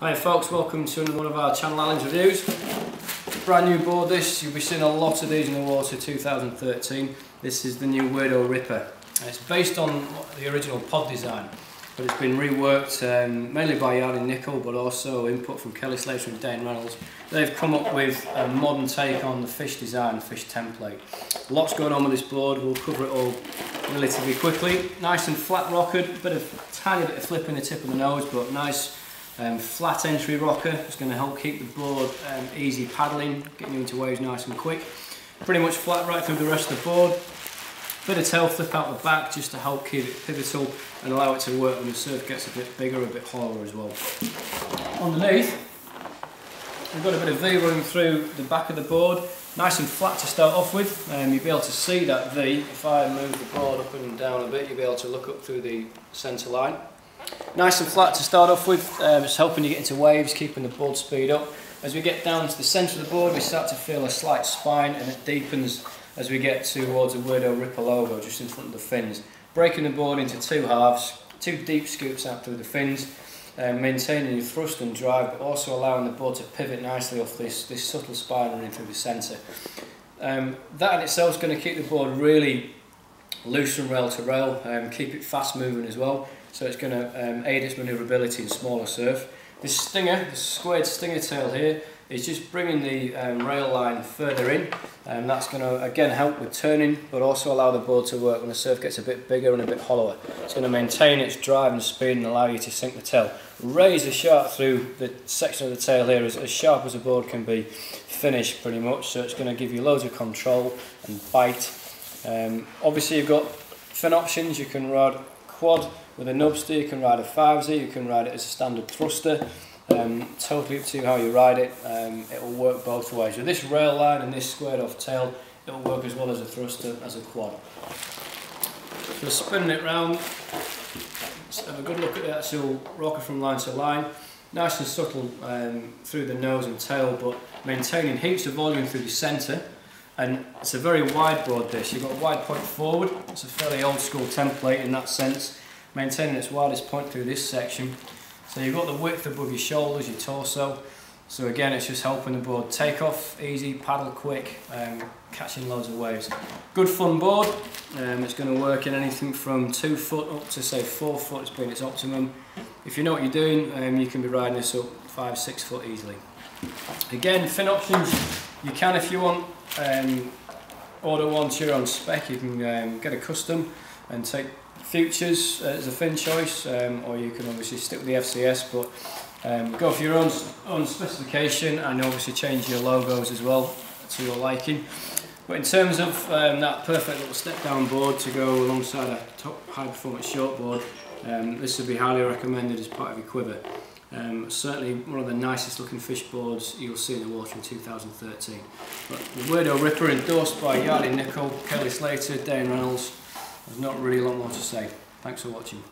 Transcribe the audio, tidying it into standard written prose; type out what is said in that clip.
Hi folks, welcome to another one of our Channel Islands reviews. Brand new board this, you'll be seeing a lot of these in the water 2013. This is the new Weirdo Ripper. It's based on the original pod design, but it's been reworked mainly by Yardley Nickel, but also input from Kelly Slater and Dane Reynolds. They've come up with a modern take on the fish design, fish template. Lots going on with this board, we'll cover it all relatively quickly. Nice and flat rockered, tiny bit of flip in the tip of the nose, but nice flat entry rocker. It's going to help keep the board easy paddling, getting you into waves nice and quick. Pretty much flat right through the rest of the board. Bit of tail flip out the back just to help keep it pivotal and allow it to work when the surf gets a bit bigger, a bit hollower as well. Underneath, we've got a bit of V running through the back of the board. Nice and flat to start off with. You'll be able to see that V. If I move the board up and down a bit, you'll be able to look up through the centre line. Nice and flat to start off with, it's helping you get into waves, keeping the board speed up. As we get down to the centre of the board, we start to feel a slight spine, and it deepens as we get towards the Weirdo Ripper logo just in front of the fins. Breaking the board into two halves, two deep scoops out through the fins, maintaining your thrust and drive, but also allowing the board to pivot nicely off this subtle spine running through the centre. That in itself is going to keep the board really loose from rail to rail, keep it fast moving as well. So it's going to aid its manoeuvrability in smaller surf. This stinger, the squared stinger tail here, is just bringing the rail line further in, and that's going to again help with turning, but also allow the board to work when the surf gets a bit bigger and a bit hollower. It's going to maintain its drive and speed and allow you to sink the tail. Razor sharp through the section of the tail here, as sharp as the board can be finished pretty much, so it's going to give you loads of control and bite. Obviously you've got fin options. You can ride quad with a nubster, you can ride a 5Z, you can ride it as a standard thruster. Totally up to you how you ride it. It will work both ways. With this rail line and this squared off tail, it will work as well as a thruster as a quad. So spinning it round, let's have a good look at the actual rocker from line to line. Nice and subtle through the nose and tail, but maintaining heaps of volume through the centre. And it's a very wide board this. You've got a wide point forward. It's a fairly old school template in that sense, maintaining its widest point through this section. So you've got the width above your shoulders, your torso. So again, it's just helping the board take off easy, paddle quick, catching loads of waves. Good fun board. It's going to work in anything from 2 foot up to say 4 foot. It's been its optimum. If you know what you're doing, you can be riding this up 5-6 foot easily. Again, fin options, you can, if you want, order one to your own spec. You can get a custom and take futures as a fin choice, or you can obviously stick with the FCS, but go for your own specification, and obviously change your logos as well to your liking. But in terms of that perfect little step down board to go alongside a top high performance short board, this would be highly recommended as part of your quiver. Certainly one of the nicest looking fish boards you'll see in the water in 2013. But the Weirdo Ripper, endorsed by Yardley Nickel, Kelly Slater, Dane Reynolds. There's not really a lot more to say. Thanks for watching.